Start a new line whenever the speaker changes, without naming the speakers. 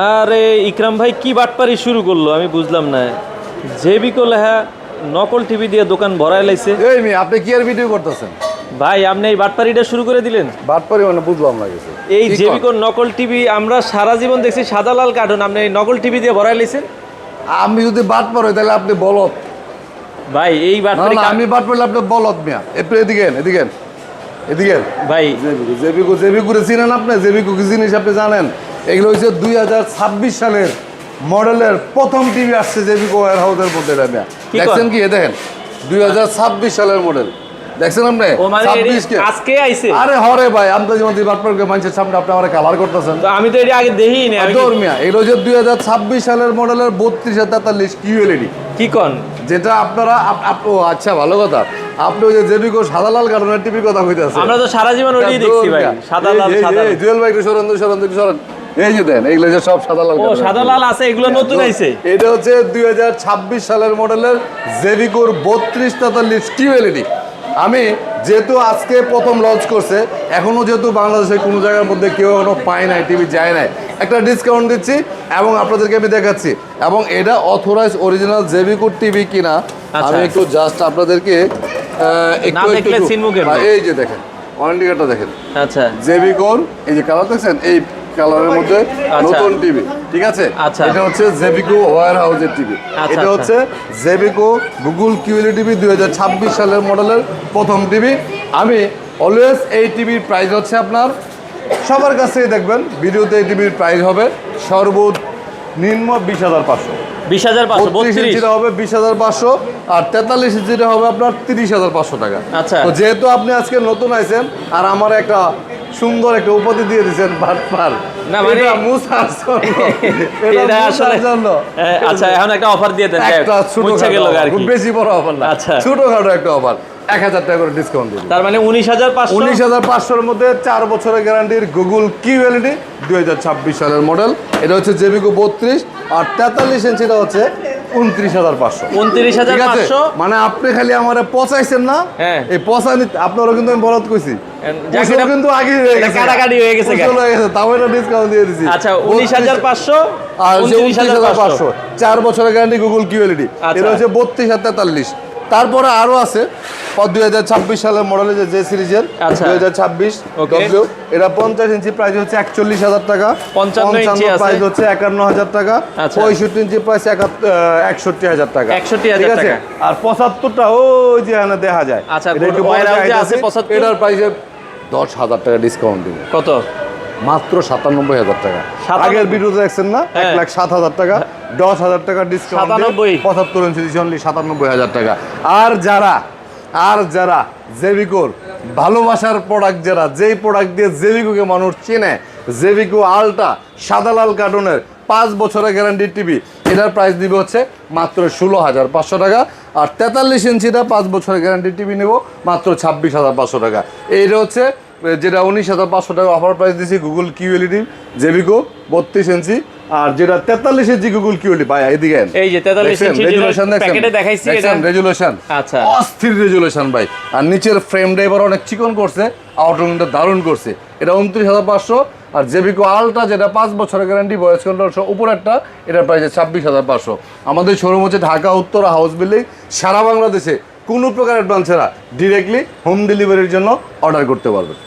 আরে ইকরাম ভাই কি বাটপারি শুরু করলো আমি বুঝলাম না। জেবিকো লেহা নকল টিভি দিয়ে দোকান ভরায় লাইছে।
এই মেয়ে আপনি কি আর ভিডিও করতেছেন?
ভাই আপনি এই বাটপারিটা শুরু করে দিলেন।
বাটপারি মানে বুঝলাম না কিছু।
এই জেবিকো নকল টিভি আমরা সারা জীবন দেখছি সাদা লাল কার্টুন, আপনি এই নকল টিভি দিয়ে ভরায় লাইছেন।
আমি যদি বাটপার হই তাহলে আপনি বলদ।
ভাই এই বাটপারি
আমি বাটপারলে আপনি বলদ মিয়া। একটু এদিকে
ভাই
জেবিকো চিনেন আপনি? জেবিকো কি জিনিস আপনি জানেন? এগুলো হচ্ছে 2026 সালের মডেলের প্রথম টিভি আসছে জেবিকো ওয়্যার হাউসের মধ্যে। দেখছেন কি? দেখেন 2026 সালের মডেল দেখছেন আপনি?
ও মানে
26 কে
আজকে আইছে?
আরে হরে ভাই আমরা যেমন বাটপারকে মানুষের সামনে আপনি আমার কালার করতেছেন।
তো আমি তো এটা আগে দেখিই না।
দৌড় মিয়া, এগুলো হচ্ছে 2026 সালের মডেলের 3243 কিউএলইডি।
কি কোন?
যেটা আপনারা ও আচ্ছা ভালো কথা, আপনি ওই যে জেবিকো সাদা লাল কার্টুনের টিভির কথা কইতাছেন।
আমরা তো সারা জীবন ওইটাই দেখছি ভাই, সাদা লাল সাদা।
এই জুয়েল ভাই সরেন। এই যে দেন এগুলো যে সব সাদা লাল।
ও সাদা লাল আছে, এগুলো নতুন আইছে।
এটা হচ্ছে 2026 সালের মডেলের জেবিকোর 3243 কিউএলইডি। আমি যেহেতু আজকে প্রথম লঞ্চ করছে, এখনো যেহেতু বাংলাদেশে কোনো জায়গার মধ্যে কেউ এখনো পায় নাই, টিভি যায় নাই, একটা ডিসকাউন্ট দিচ্ছি এবং আপনাদেরকে আমি দেখাচ্ছি। এবং এটা অথরাইজ অরিজিনাল জেবিকো টিভি কিনা আমি একটু জাস্ট আপনাদেরকে এই যে দেখেন ওয়ারেন্টিটা দেখেন।
আচ্ছা
জেবিকোর এই যে কালার দেখছেন, এই কালারের মধ্যে নতুন টিভি, ঠিক আছে? এটা হচ্ছে জেবিকো ওয়্যার হাউসের টিভি। এটা হচ্ছে জেবিকো গুগল কিউএলইডি টিভি 2026 সালের মডেলের প্রথম টিভি। আমি অলওয়েজ এই টিভির প্রাইস হচ্ছে আপনার সবার কাছেই দেখবেন ভিডিওতে এই টিভির প্রাইস হবে সর্বনিম্ন 20,500।
20,500
ইঞ্চিটা হবে 20,500 আর 43 ইঞ্চিটা হবে আপনার 30,500 টাকা।
আচ্ছা,
তো যেহেতু আপনি আজকে নতুন আইছেন আর আমার একটা সুন্দর একটা উপাধি দিয়ে দিয়েছেন বাটপার,
না মানে
মুছার জন্য।
আচ্ছা এখন একটা অফার দিয়ে দেন,
একটা ছোটখাটো, বেশি বড় অফার না,
আচ্ছা
ছোটখাটো একটা অফার, 1,000 টাকা করে ডিসকাউন্ট দিন।
তার মানে
19,500 মধ্যে 4 বছরের গ্যারান্টির গুগল কিউএলইডি 2026 সালের মডেল। এটা হচ্ছে জেবিকো 32 আর 43 ইঞ্চিটা হচ্ছে 29,500।
29,500
মানে আপনি খালি আমারে পচাইছেন না? এই পচানি আপনারও কিন্তু আমি বলদ কইছি, কিন্তু আগে
কাটাকাটি হয়ে গেছে,
তাও এটা ডিসকাউন্ট দিয়ে দিছি।
আচ্ছা 19,500
আর 29,500 4 বছরের গ্যারান্টি গুগল কিউএলইডি। এটা হচ্ছে 32 আর 43। তারপরে আরো আছে 2026 সালের মডেলের যে সিরিজের 2026 ডব্লিউ, এটা 50 ইঞ্চি প্রাইস হচ্ছে 41,000 টাকা, 55 প্রাইস হচ্ছে 51,000 টাকা, 65 ইঞ্চি প্রাইস 61,000 টাকা,
61,000 টাকা।
আর 75টা ওই যে এখানে দেখা যায়, এটার প্রাইসে 10,000 টাকা ডিসকাউন্ট দিবে।
কত?
মাত্র 97,000 টাকা। আগের ভিডিওতে দেখছেন না 1,07,000 টাকা, 10,000 টাকা ডিসকাউন্ট, 75 ইঞ্চি অনলি 97,000 টাকা। আর যারা জেবিকোর ভালোবাসার প্রোডাক্ট, যারা যেই প্রোডাক্ট দিয়ে জেবিকোকে মানুষ চেনে, জেবিকো আলট্রা সাদা লাল কার্টুনের 5 বছরের গ্যারান্টি টিভি, এটার প্রাইস দিবে হচ্ছে মাত্র 16,500 টাকা। আর 43 ইঞ্চিটা 5 বছরের গ্যারান্টি টিভি নেব মাত্র 26,500 টাকা। এইটা হচ্ছে যেটা 19,500 টাকা অফার প্রাইস দিচ্ছি গুগল কিউএলইডি জেবিকো 32 ইঞ্চি, আর যেটা 43 ইঞ্চি গুগল কিউএলইডি ভাই এদিকে
এই যে 43 ইঞ্চি রেজুলেশন প্যাকেটে দেখাইছি, এটা
রেজুলেশন
আচ্ছা
অস্থির রেজুলেশন ভাই। আর নিচের ফ্রেমটা এবার অনেক চিকন করছে, আউটলুকটা দারুণ করছে। এটা 29,500। আর জেবিকো আলট্রা যেটা 5 বছরের গ্যারান্টি, ভয়েস কন্ট্রোল সহ উপরেরটা, এটার প্রাইস 26,500। আমাদের শোরুম হচ্ছে ঢাকা উত্তরা হাউস বিল্ডিং। সারা বাংলাদেশে কোনো প্রকার অ্যাডভান্স ছাড়া ডিরেক্টলি হোম ডেলিভারির জন্য অর্ডার করতে পারবেন।